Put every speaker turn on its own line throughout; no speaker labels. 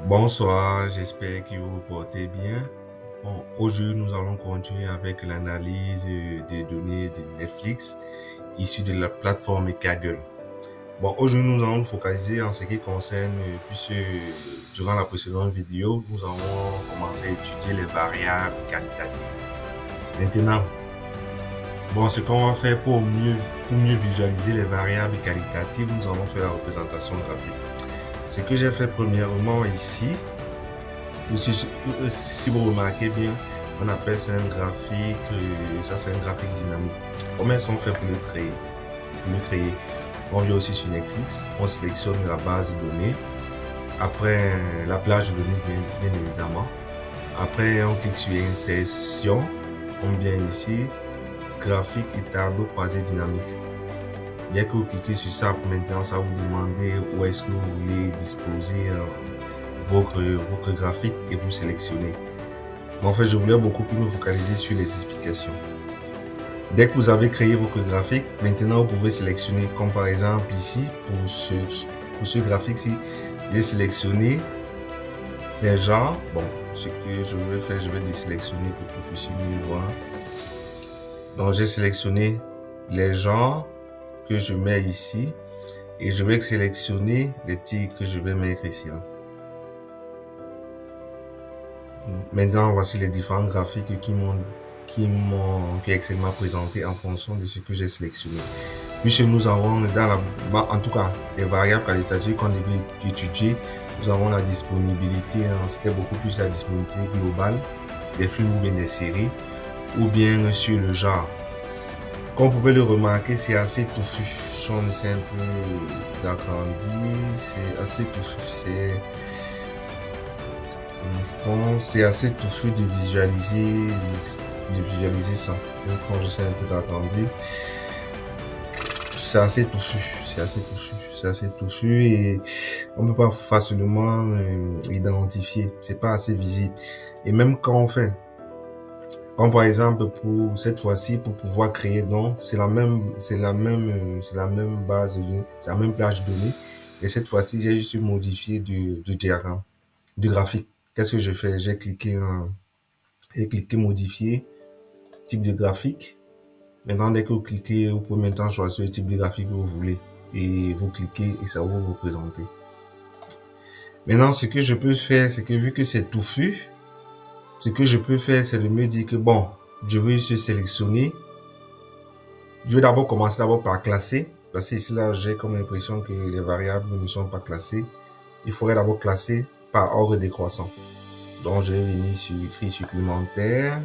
Bonsoir, j'espère que vous vous portez bien. Bon, aujourd'hui, nous allons continuer avec l'analyse des données de Netflix issues de la plateforme Kaggle. Bon, aujourd'hui, nous allons nous focaliser en ce qui concerne, puisque durant la précédente vidéo, nous avons commencé à étudier les variables qualitatives. Maintenant, bon, ce qu'on va faire pour mieux visualiser les variables qualitatives, nous allons faire la représentation graphique. Ce que j'ai fait premièrement ici, si vous remarquez bien, on appelle ça un graphique, ça c'est un graphique dynamique. Comment est-ce qu'on fait pour le créer? On vient aussi sur Netflix, on sélectionne la base de données, après la plage de données bien évidemment. Après on clique sur insertion, on vient ici, graphique et tableau croisé dynamique. Dès que vous cliquez sur ça, maintenant ça va vous demander où est-ce que vous voulez disposer votre graphique et vous sélectionnez. Mais en fait, je voulais beaucoup plus me focaliser sur les explications. Dès que vous avez créé votre graphique, maintenant vous pouvez sélectionner, comme par exemple ici, pour ce graphique-ci, j'ai sélectionné les genres. Bon, ce que je vais faire, je vais désélectionner pour que vous puissiez mieux voir. Donc, j'ai sélectionné les genres que je mets ici et je vais sélectionner les titres que je vais mettre ici. Maintenant, voici les différents graphiques que Excel m'a présenté en fonction de ce que j'ai sélectionné. Puisque nous avons en tout cas, les variables qualitatives qu'on devait étudier, nous avons la disponibilité, c'était beaucoup plus la disponibilité globale des films ou bien des séries, ou bien sur le genre. Comme vous pouvez le remarquer, c'est assez touffu. Si on essaie un peu d'agrandir, c'est assez touffu. C'est assez touffu de visualiser ça. Donc, quand j'essaie un peu d'agrandir, c'est assez touffu et on peut pas facilement identifier. C'est pas assez visible. Et même quand on fait, comme par exemple pour cette fois-ci, pour pouvoir créer, donc c'est la même base de données, c'est la même plage de données. Et cette fois-ci, j'ai juste modifié du diagramme, du graphique. Qu'est-ce que je fais? J'ai cliqué modifier type de graphique. Maintenant, dès que vous cliquez, vous pouvez maintenant choisir le type de graphique que vous voulez et vous cliquez et ça va vous représenter. Maintenant, ce que je peux faire, c'est que vu que c'est touffu, ce que je peux faire, c'est de me dire que bon, je vais se sélectionner. Je vais d'abord commencer par classer parce que ici là, j'ai comme l'impression que les variables ne sont pas classées. Il faudrait d'abord classer par ordre décroissant. Donc, je vais venir sur écrit supplémentaire.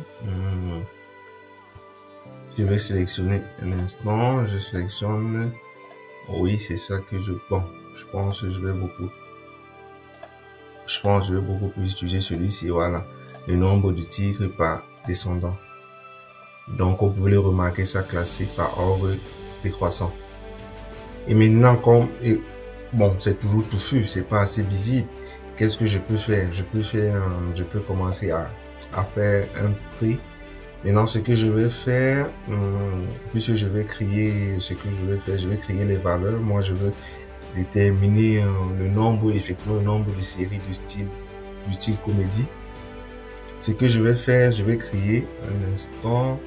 Je vais sélectionner un instant. Je sélectionne. Oui, c'est ça que bon, je pense que je vais beaucoup plus utiliser celui-ci. Voilà. Le nombre de titres par descendant. Donc, vous pouvez le remarquer, ça classé par ordre décroissant. Et maintenant, bon, c'est toujours touffu, c'est pas assez visible. Qu'est-ce que je peux faire? Je peux commencer à faire un tri. Maintenant, ce que je vais faire, puisque je vais créer les valeurs. Moi, je veux déterminer le nombre de séries du style comédie. Ce que je vais faire, je vais créer un instant.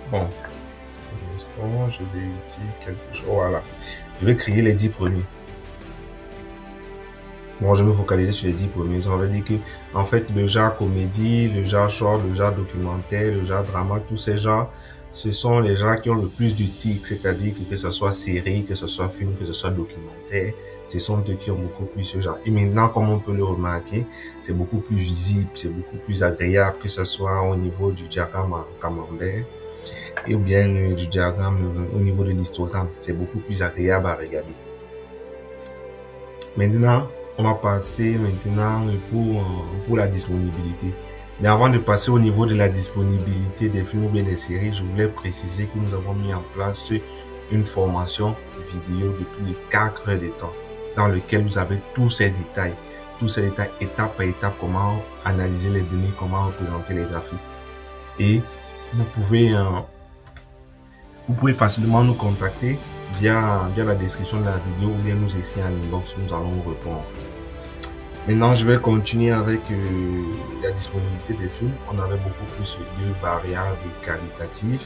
Bon, un instant, je vérifie quelque chose. Voilà. Je vais créer les 10 premiers. Bon, je vais me focaliser sur les 10 premiers. Ça veut dire que, en fait, le genre comédie, le genre short, le genre documentaire, le genre drama, tous ces genres, ce sont les gens qui ont le plus de tics, c'est-à-dire que ce soit série, que ce soit film, que ce soit documentaire, ce sont eux qui ont beaucoup plus ce genre. Et maintenant, comme on peut le remarquer, c'est beaucoup plus visible, c'est beaucoup plus agréable, que ce soit au niveau du diagramme en camembert, et bien du diagramme au niveau de l'histogramme. C'est beaucoup plus agréable à regarder. Maintenant, on va passer pour la disponibilité. Mais avant de passer au niveau de la disponibilité des films ou bien des séries, je voulais préciser que nous avons mis en place une formation vidéo de plus de 4 heures de temps dans lequel vous avez tous ces détails étape par étape, comment analyser les données, comment représenter les graphiques. Et vous pouvez facilement nous contacter via la description de la vidéo ou bien nous écrire en inbox, nous allons vous répondre. Maintenant, je vais continuer avec la disponibilité des films. On avait beaucoup plus de variables qualitatives.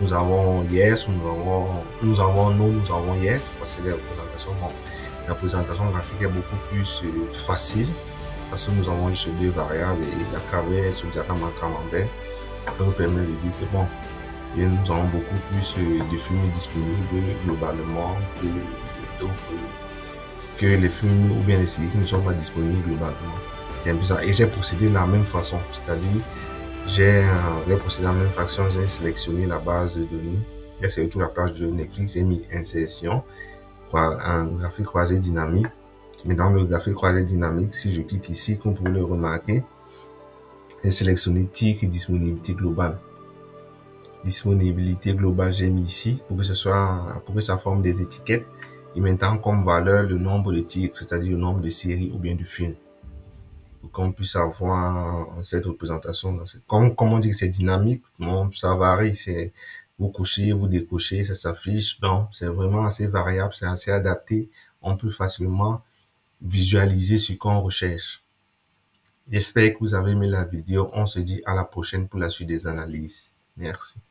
Nous avons yes, nous avons no, nous avons yes, parce que les représentations, bon, la présentation graphique est beaucoup plus facile, parce que nous avons juste deux variables et la KV sur le diagramme en camembert. Ça nous permet de dire que bon, nous avons beaucoup plus de films disponibles globalement que les films ou bien les séries qui ne sont pas disponibles globalement. C'est un peu ça. Et j'ai procédé de la même façon, c'est-à-dire j'ai procédé de la même façon, j'ai sélectionné la base de données, j'ai sélectionné la page de Netflix, j'ai mis insertion, un graphique croisé dynamique. Mais dans le graphique croisé dynamique, si je clique ici, comme vous pouvez le remarquer, j'ai sélectionné titre et disponibilité globale. Disponibilité globale, j'ai mis ici pour que ça forme des étiquettes. Et maintenant, comme valeur, le nombre de titres, c'est-à-dire le nombre de séries ou bien de films. Pour qu'on puisse avoir cette représentation. Comme on dit que c'est dynamique, bon, ça varie. C'est vous cochez, vous décochez, ça s'affiche. Donc, c'est vraiment assez variable, c'est assez adapté. On peut facilement visualiser ce qu'on recherche. J'espère que vous avez aimé la vidéo. On se dit à la prochaine pour la suite des analyses. Merci.